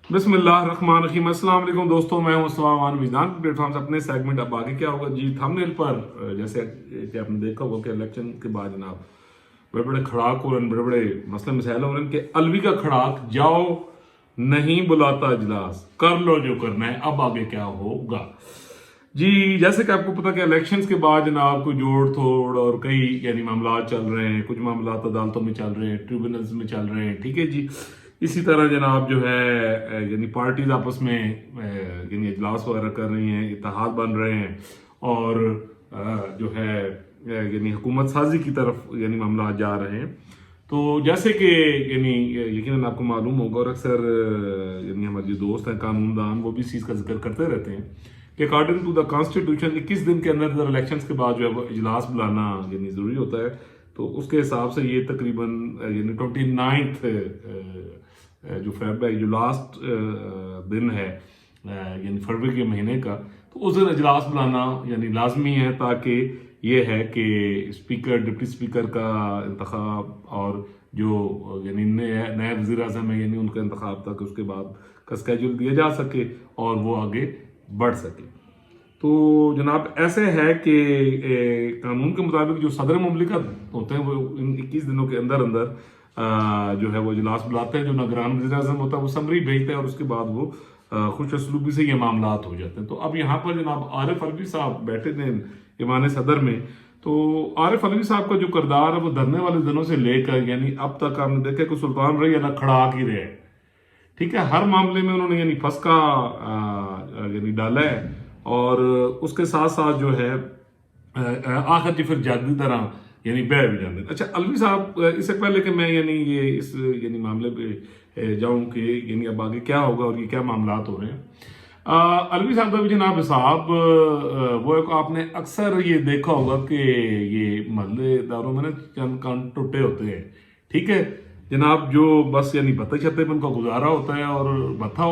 बिस्मिल्लाहिर्रहमानिर्रहीम। अस्सलाम वालेकुम दोस्तों, मैं हूं उस्मान विजदान प्लेटफॉर्म से अपने सेगमेंट। अब आगे क्या होगा जी, थंबनेल पर जैसे कि आपने देखा होगा कि इलेक्शन के बाद जनाब बड़े बड़े खड़ाक हो रहे हैं, बड़े बड़े मसले मसाइल हो रहे हैं कि अलवी का खड़ाक, जाओ नहीं बुलाता इजलास, कर लो जो करना है, अब आगे क्या होगा जी। जैसे कि आपको पता कि इलेक्शंस के बाद जनाब कोई जोड़ तोड़ और कई यानी मामला चल रहे हैं, कुछ मामला अदालतों में चल रहे हैं, ट्रिब्यूनल्स में चल रहे हैं, ठीक है जी। इसी तरह जनाब जो है यानी पार्टीज आपस में यानी इजलास वगैरह कर रही हैं, इत्तेहाद बन रहे हैं और जो है यानी हुकूमत साजी की तरफ यानी मामला जा रहे हैं। तो जैसे कि यानी यकीनन आपको मालूम होगा और अक्सर यानी हमारे जो दोस्त हैं कानूनदान वो भी इस चीज़ का जिक्र करते रहते हैं कि अकॉर्डिंग टू द कॉन्स्टिट्यूशन 21 दिन के अंदर इलेक्शंस के बाद जो है वो इजलास बुलाना यानी ज़रूरी होता है। तो उसके हिसाब से ये तकरीबन यानी 29 जो फेब है, जो लास्ट दिन है यानी फरवरी के महीने का, तो उस दिन इजलास बुलाना यानी लाजमी है, ताकि ये है कि स्पीकर, डिप्टी स्पीकर का इंतखाब और जो यानी नए वज़ीर आज़म है यानी उनका इंतखाब तक उसके बाद का स्केड्यूल दिया जा सके और वो आगे बढ़ सके। तो जनाब ऐसे है कि कानून के मुताबिक जो सदर मुमलिकत होते हैं वो इन 21 दिनों के अंदर अंदर जो है वो इजलास बुलाते हैं। जो निगरान वज़ीर आज़म होता है वो समरी भेजते हैं और उसके बाद वो खुश असलूबी से ये मामला हो जाते हैं। तो अब यहाँ पर जनाब आरिफ अलवी साहब बैठे थे ईमान सदर में। तो आरिफ अलवी साहब का जो किरदार है वो धरने वाले दिनों से लेकर यानी अब तक आपने देखा कि सुल्तान रही ना खड़ा ही रहे, ठीक है। हर मामले में उन्होंने यानी फंसका यानी डाला है और उसके साथ साथ जो है आखिर जी फिर जादू तरह यानी बह भी जाते हैं। अच्छा अलवी साहब, इससे पहले कि मैं यानी ये इस यानी मामले पे जाऊं कि यानी अब आगे क्या होगा और ये क्या मामलात हो रहे हैं, अलवी साहब का भी जनाब साहब वो एक आपने अक्सर ये देखा होगा कि ये महल्लेदारों में ना चंद कान टूटे होते हैं, ठीक है जनाब, जो बस यानी बत्ते छत्ते में उनका गुजारा होता है और बत्था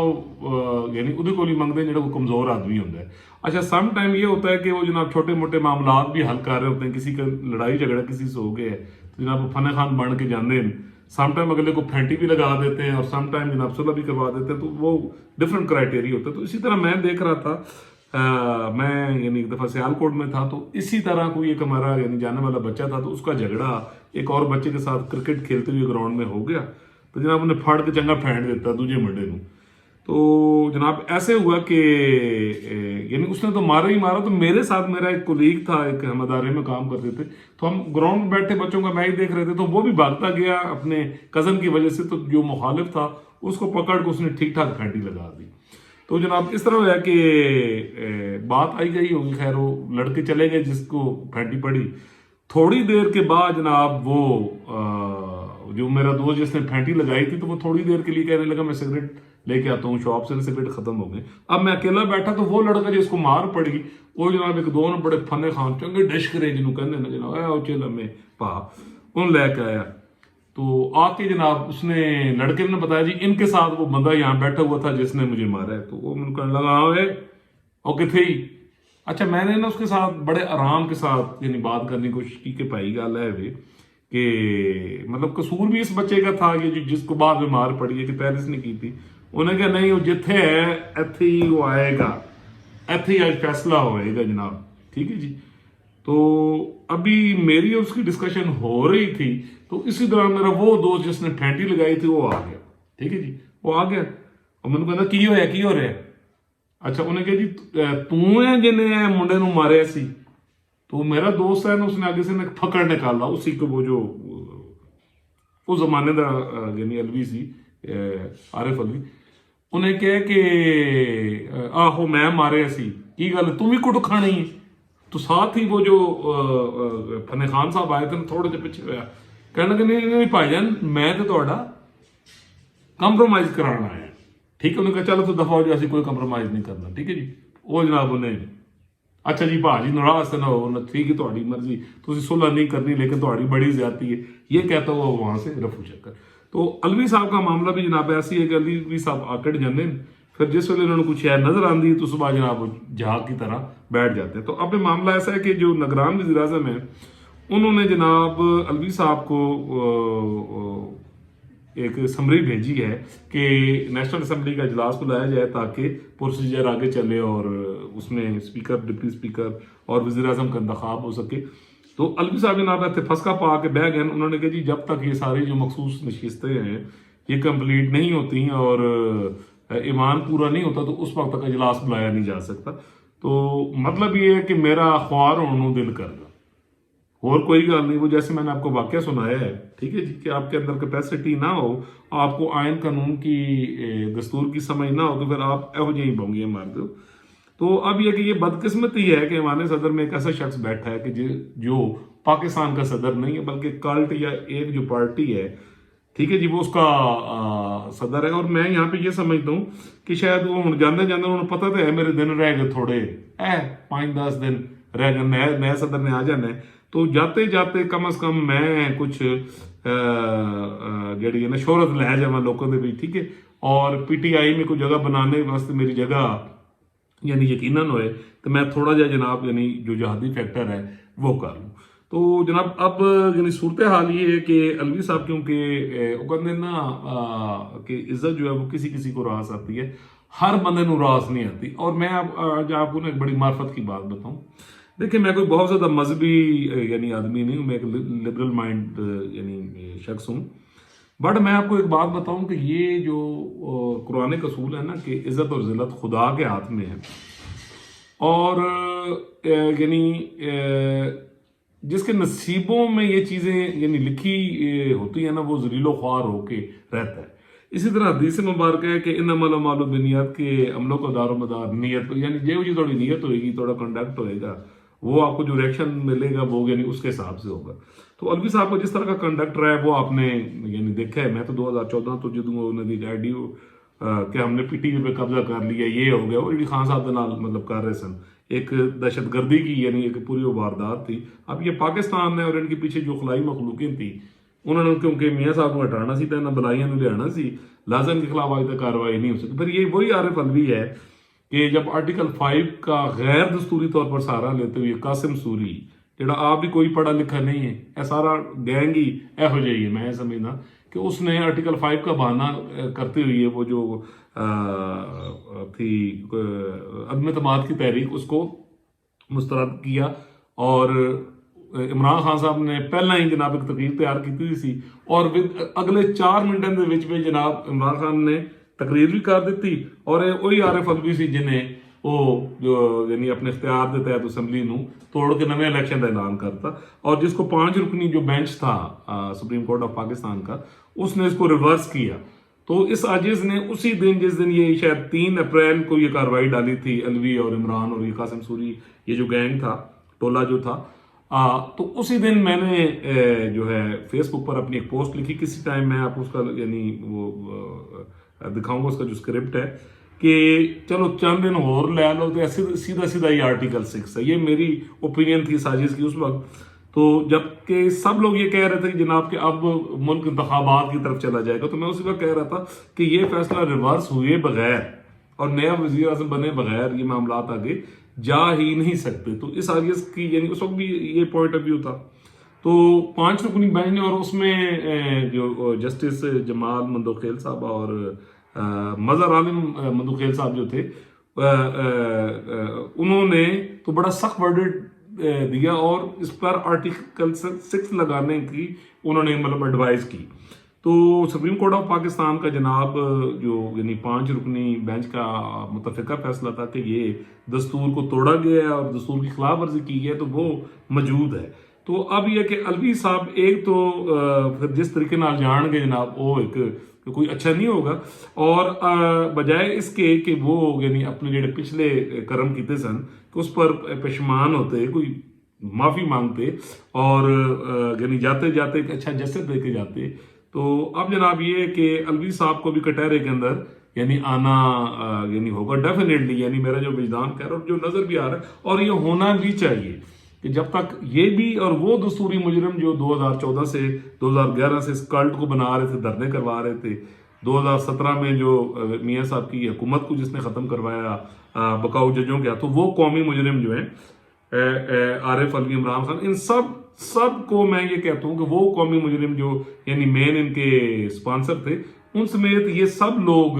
यानी उहदे कोल ही मंगते हैं जो कमजोर आदमी होता है। अच्छा सम टाइम ये होता है कि वो जनाब छोटे मोटे मामला भी हल कर रहे होते हैं, किसी का लड़ाई झगड़ा किसी से हो गया है तो जनाब फने खान बन के जाते हैं, सम टाइम अगले को फैंटी भी लगा देते हैं और सम टाइम जनाब सुलह भी करवा देते हैं। तो वो डिफरेंट क्राइटेरिया होता है। तो इसी तरह मैं देख रहा था, मैं यानी एक दफ़ा सियालकोट में था, तो इसी तरह कोई एक हमारा यानी जाने वाला बच्चा था, तो उसका झगड़ा एक और बच्चे के साथ क्रिकेट खेलते हुए ग्राउंड में हो गया। तो जनाब उन्हें फड़ के चंगा फेंट देता दूजे मुंडे को। तो जनाब ऐसे हुआ कि यानी उसने तो मारा ही मारा। तो मेरे साथ मेरा एक कोलीग था, एक हम अदारे में काम करते थे, तो हम ग्राउंड में बैठे बच्चों का मैच देख रहे थे, तो वो भी भागता गया अपने कज़न की वजह से। तो जो मुखालिफ था उसको पकड़ के उसने ठीक ठाक फेंटी लगा दी। तो जनाब इस तरह है कि बात आई गई होगी, खैर वो लड़के चले गए जिसको फेंटी पड़ी। थोड़ी देर के बाद जनाब वो जो मेरा दोस्त जिसने फेंटी लगाई थी, तो वो थोड़ी देर के लिए कहने लगा मैं सिगरेट लेके आता हूँ शॉप से, सिगरेट खत्म हो गई। अब मैं अकेला बैठा, तो वो लड़का जिसको मार पड़ी वो जनाब एक दो बड़े फने खान चंगे डिश करे जिन्होंने कहने ना जनाब चल हमें पा उन लैके आया। तो आके जनाब उसने लड़के ने बताया जी इनके साथ वो बंदा यहाँ बैठा हुआ था जिसने मुझे मारा है। तो वो मुझे कहने लगा हाँ और किथे ही। अच्छा मैंने ना उसके साथ बड़े आराम के साथ यानी बात करने की कोशिश की कि भाई गल है वे कि मतलब कसूर भी इस बच्चे का था ये जिसको बाद में मार पड़ी है कि पहले इसने की थी। उन्हें कहा नहीं वो जिथे है इथे ही वो आएगा, इथे ही आज फैसला होएगा जनाब, ठीक है जी। तो अभी मेरी और उसकी डिस्कशन हो रही थी, तो इसी दौरान मेरा वो दोस्त जिसने फेंटी लगाई थी वो आ गया, ठीक है जी। वो आ गया और मैंने कहता की होया की हो रहा है। अच्छा उन्हें कहा जी तू है जिन्हें मुंडे नू मारे सी। तो मेरा दोस्त है ना उसने आगे से फकड़ निकाला उसी को, वो जो उस जमाने का यानी अलवी सी आरिफ अलवी। उन्हें कहा कि आहो मैं मारे सी की गल तू भी कुट खानी है। तो साथ ही वो जो फने खान साहब आए थे थोड़े से पीछे होया, कहने लगे नहीं भाईजान मैं तो थोड़ा कंप्रोमाइज कराना है, ठीक है। उन्होंने कहा चलो तो दफा हो जाए कोई कंप्रोमाइज नहीं करना, ठीक है जी। वो जनाब उन्हें अच्छा जी भाजी नाराज से ना हो, ठीक है थोड़ी मर्जी, तुम सुलह नहीं करनी लेकिन थोड़ी बड़ी ज्यादती है, ये कहता हुआ वहां से रफू चक्कर। तो अलवी साहब का मामला भी जनाब ऐसी है कि अलवी साहब आकड़ जाते हैं, फिर जिस वेले उन्होंने कुछ शहर नजर आती है तो सुबह जनाब जहाज की तरह बैठ जाते हैं। तो अब मामला ऐसा है कि जो निगरान वज़ीर आज़म है उन्होंने जनाब अलवी साहब को ایک سمری بھیجی ہے کہ نیشنل اسمبلی کا اجلاس بلایا جائے تاکہ پروسیجر آگے چلے اور اس میں اسپیکر، ڈپٹی اسپیکر اور وزیر اعظم کا انتخاب ہو سکے. تو الوی صاحب جناب ایتھے پھسکا پا کے بہ گئے. انہوں نے کہا جی جب تک یہ ساری جو مخصوص نشستیں ہیں یہ کمپلیٹ نہیں ہوتی اور ایمان پورا نہیں ہوتا تو اس وقت تک اجلاس بلایا نہیں جا سکتا. تو مطلب یہ ہے کہ میرا خوار ہونے دل کر گا، اور کوئی گل نہیں. وہ جیسے میں نے آپ کو واقعہ سنایا ہے، ٹھیک ہے جی، کہ آپ کے اندر کیپیسٹی نہ ہو، آپ کو آئین قانون کی دستور کی سمجھ نہ ہو تو پھر آپ ایہو جہی بونگیاں مارتے ہو. تو اب یہ کہ یہ بدقسمتی ہے کہ ایوان صدر میں ایک ایسا شخص بیٹھا ہے کہ جو پاکستان کا صدر نہیں ہے بلکہ کلٹ یا ایک جو پارٹی ہے، ٹھیک ہے جی، وہ اس کا صدر ہے. اور میں یہاں پہ یہ سمجھتا ہوں کہ شاید وہ جاندے جاندے انہوں نے پتہ تو ہے میرے دن رہ گئے تھوڑے، 5-10 دن رہ گئے، نئے صدر نے آ جانا ہے. تو جاتے جاتے کم از کم میں کچھ جڑی ہے نا شہرت لے جاواں لوگوں دے وچ، ٹھیک ہے، اور پی ٹی آئی میں کوئی جگہ بنانے واسطے میری جگہ یعنی یقیناً ہوئے تو میں تھوڑا جا جناب یعنی جو جہادی فیکٹر ہے وہ کر لوں. تو جناب اب یعنی صورتحال یہ ہے کہ الوی صاحب کیونکہ وہ کہتے ہیں نا کہ عزت جو ہے وہ کسی کسی کو راس آتی ہے، ہر بندے نو راس نہیں آتی. اور میں آج آپ کو نا ایک بڑی معرفت کی بات بتاؤں. دیکھیں میں کوئی بہت زیادہ مذہبی یعنی آدمی نہیں ہوں، میں ایک لبرل مائنڈ یعنی شخص ہوں. بٹ میں آپ کو ایک بات بتاؤں کہ یہ جو قرآن کا اصول ہے نا کہ عزت اور ذلت خدا کے ہاتھ میں ہے، اور یعنی جس کے نصیبوں میں یہ چیزیں یعنی لکھی ہوتی ہیں نا وہ ذلیل و خوار ہو کے رہتا ہے. اسی طرح حدیث مبارکہ ہے کہ انما الاعمال بالنیات کے عملوں کا دار و مدار نیت، یعنی جو جی تھوڑی نیت ہوئے گی، تھوڑا کنڈکٹ ہوئے گا، وہ آپ کو جو ریئیکشن ملے گا وہ یعنی اس کے حساب سے ہوگا. تو الوی صاحب کو جس طرح کا کنڈکٹ رہا ہے وہ آپ نے یعنی دیکھا ہے. میں تو 2014 تو جدوں انہوں نے آئیڈیو کہ ہم نے پی ٹی وی پہ قبضہ کر لیا، یہ ہو گیا، وہ جی خان صاحب مطلب کر رہے سن ایک دہشت گردی کی یعنی ایک پوری واردات تھی. اب یہ پاکستان ہے اور ان کے پیچھے جو خلائی مخلوقیں تھیں انہوں نے کیونکہ میاں صاحب کو ہٹانا سی تو نہ بلائیاں نو لے سی، لازم کے خلاف آج تک کارروائی نہیں ہو سکتی. پھر یہ وہی عارف الوی ہے کہ جب آرٹیکل 5 کا غیر دستوری طور پر سہارا لیتے ہوئے قاسم سوری جڑا آپ بھی کوئی پڑھا لکھا نہیں ہے، اے سارا گینگ ہی ایہو جہی ہے، میں سمجھنا کہ اس نے آرٹیکل 5 کا بہانہ کرتے ہوئے وہ جو تھی عدم اعتماد کی تحریک اس کو مسترد کیا. اور عمران خان صاحب نے پہلا ہی جناب ایک تقریر تیار کی سی اور اگلے 4 منٹوں دے وچ جناب عمران خان نے تقریر بھی کر دیتی اور وہی عارف الوی سی جنہیں وہ جو یعنی اپنے اختیار کے تحت اسمبلی نو توڑ کے نئے الیکشن کا اعلان کرتا، اور جس کو 5 رکنی جو بینچ تھا سپریم کورٹ آف پاکستان کا اس نے اس کو ریورس کیا. تو اس عاجز نے اسی دن جس دن یہ شاید 3 اپریل کو یہ کارروائی ڈالی تھی الوی اور عمران اور یہ قاسم سوری یہ جو گینگ تھا ٹولہ جو تھا، تو اسی دن میں نے جو ہے فیس بک پر اپنی ایک پوسٹ لکھی. کسی ٹائم میں آپ اس کا یعنی وہ دکھاؤں گا اس کا جو اسکرپٹ ہے کہ چلو چند دن اور لے لو تو سیدھا یہ آرٹیکل 6 ہے. یہ میری اوپینین تھی سازش کی اس وقت. تو جب کہ سب لوگ یہ کہہ رہے تھے کہ جناب کہ اب ملک انتخابات کی طرف چلا جائے گا، تو میں اسی وقت کہہ رہا تھا کہ یہ فیصلہ ریورس ہوئے بغیر اور نیا وزیر اعظم بنے بغیر یہ معاملات آگے جا ہی نہیں سکتے. تو اس آگیز کی یعنی اس وقت بھی یہ پوائنٹ آف ویو تھا. تو 5 رکنی بینچ نے اور اس میں جو جسٹس جمال مندوخیل صاحب اور مظہر عالم مندوخیل صاحب جو تھے انہوں نے تو بڑا سخت ورڈٹ دیا اور اس پر آرٹیکل 6 لگانے کی انہوں نے مطلب ایڈوائز کی. تو سپریم کورٹ آف پاکستان کا جناب جو یعنی 5 رکنی بینچ کا متفقہ فیصلہ تھا کہ یہ دستور کو توڑا گیا ہے اور دستور کی خلاف ورزی کی گئی ہے تو وہ موجود ہے. تو اب یہ کہ الوی صاحب ایک تو پھر جس طریقے نال جان گے جناب وہ ایک کوئی اچھا نہیں ہوگا، اور بجائے اس کے کہ وہ یعنی اپنے جڑے پچھلے کرم کیتے سن کہ اس پر پشمان ہوتے، کوئی معافی مانگتے اور یعنی جاتے جاتے ایک اچھا جسد دے کے جاتے. تو اب جناب یہ کہ الوی صاحب کو بھی کٹہرے کے اندر یعنی آنا یعنی ہوگا ڈیفینیٹلی، یعنی میرا جو وجدان کہہ رہا ہے اور جو نظر بھی آ رہا ہے اور یہ ہونا بھی چاہیے کہ جب تک یہ بھی اور وہ دستوری مجرم جو 2014 سے 2011 سے اس کلٹ کو بنا رہے تھے، دھرنے کروا رہے تھے، 2017 میں جو میاں صاحب کی حکومت کو جس نے ختم کروایا بکاؤ ججوں کیا، تو وہ قومی مجرم جو ہیں आरिफ अलवी, इमरान खान, इन सब को मैं ये कहता हूँ कि वो कौमी मुजरिम जो यानी मेन इनके स्पॉन्सर थे, उन समेत ये सब लोग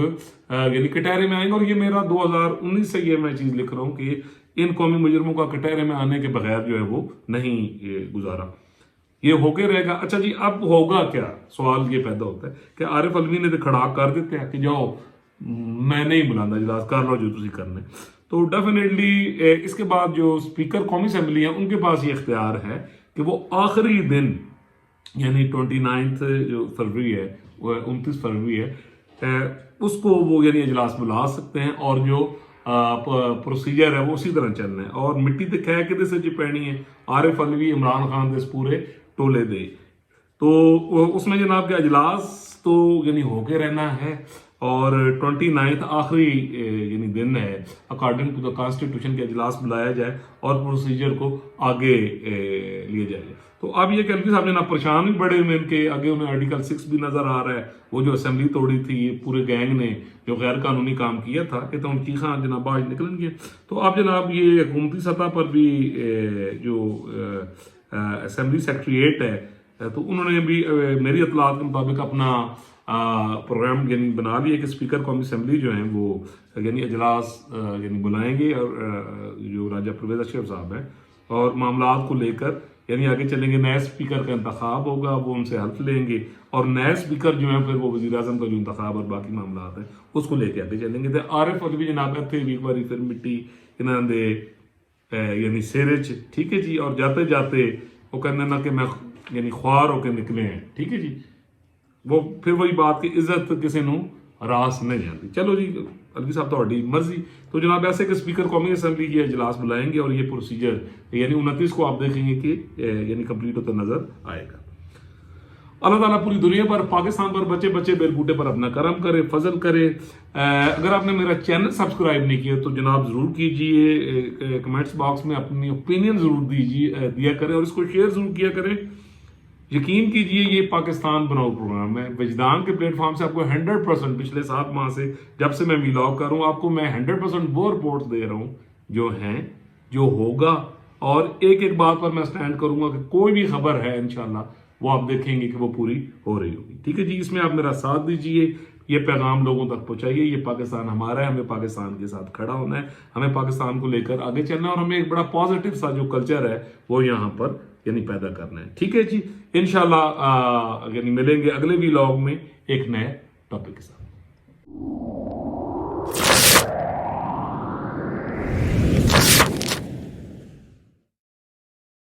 यानी कटहरे में आएंगे। और ये मेरा 2019 से ये मैं चीज़ लिख रहा हूँ कि इन कौमी मुजरिमों का कटहरे में आने के बगैर जो है वो नहीं गुजारा, ये होके रहेगा। अच्छा जी, अब होगा क्या? सवाल ये पैदा होता है कि आरिफ अलवी ने तो खड़ा कर देते हैं कि जाओ मैं नहीं बुलाना इजलास, कर लो जो तुम करने। तो डेफिनेटली इसके बाद जो स्पीकर कौमी असम्बली है उनके पास ये इख्तियार है कि वो आखिरी दिन यानी 29 जो फरवरी है, 29 फरवरी है, उसको वो यानी इजलास बुला सकते हैं और जो प्रोसीजर है वो उसी तरह चलना है। और मिट्टी तो खै कि से जी पैनी है, आरिफ अलवी, इमरान खान दे पूरे टोले दे, तो उसमें जनाब के इजलास तो यानी होके रहना है। और 29 आखिरी यानी दिन है, अकॉर्डिंग टू द कॉन्स्टिट्यूशन के इजलास बुलाया जाए और प्रोसीजर को आगे लिए जाए। तो अब ये अलवी साहब जनाब परेशान भी बड़े हुए, इनके आगे उन्हें आर्टिकल 6 भी नजर आ रहा है, वो जो असेंबली तोड़ी थी ये पूरे गैंग ने जो गैर कानूनी काम किया था, कि तो उनकी खान जनाब आज निकलेंगे। तो अब जनाब ये हुकूमती सतह पर भी जो असेंबली सेक्रेटरीट है, तो उन्होंने भी मेरी इतलात के मुताबिक अपना प्रोग्राम यानी बना लिया कि स्पीकर कौमी असम्बली जो है वो यानी इजलास यानी बुलाएंगे, और जो राजा परवेज अशरफ साहब हैं, और मामलात को लेकर यानी आगे चलेंगे। नए स्पीकर का इंतखाब होगा, वो उनसे हेल्प लेंगे, और नए स्पीकर जो है फिर वो वज़ीर आज़म का जो इंतखाब और बाकी मामलात हैं उसको लेके आगे चलेंगे। तो आरिफ अलवी जनाब थे एक बार फिर मिट्टी इन्होंने यानी सिर च, ठीक है जी। और जाते जाते वो कहने ना कि मैं यानी ख्वार होकर निकले हैं, ठीक है जी। वो फिर वही बात की इज्जत किसी नू रास नहीं जाती। चलो जी अलवी साहब ਤੁਹਾਡੀ मर्जी। तो जनाब ऐसे कि स्पीकर कौमी असम्बली ये इजलास बुलाएंगे और ये प्रोसीजर यानी 29 को आप देखेंगे कि यानी कंप्लीट होता नजर आएगा। अल्लाह ताला पूरी दुनिया पर, पाकिस्तान पर, बच्चे बच्चे बेलबूटे पर अपना करम करे, फजल करे। अगर आपने मेरा चैनल सब्सक्राइब नहीं किया तो जनाब ज़रूर कीजिए, कमेंट्स बॉक्स में अपनी ओपिनियन ज़रूर दिया करें और इसको शेयर ज़रूर किया करें। यकीन कीजिए ये पाकिस्तान बनाओ प्रोग्राम है, विजदान के प्लेटफॉर्म से आपको 100% पिछले 7 माह से जब से मैं व्लॉग कर रहा हूँ आपको मैं 100% वो रिपोर्ट्स दे रहा हूँ जो हैं, जो होगा, और एक एक बात पर मैं स्टैंड करूंगा कि कोई भी खबर है इंशाल्लाह वो आप देखेंगे कि वो पूरी हो रही होगी। ठीक है जी, इसमें आप मेरा साथ दीजिए, ये पैगाम लोगों तक पहुंचाइए। ये पाकिस्तान हमारा है, हमें पाकिस्तान के साथ खड़ा होना है, हमें पाकिस्तान को लेकर आगे चलना है, और हमें एक बड़ा पॉजिटिव सा जो कल्चर है वो यहाँ पर यानी पैदा करना है। ठीक है जी, इंशाल्लाह यानी मिलेंगे अगले व्लॉग में एक नए टॉपिक के साथ।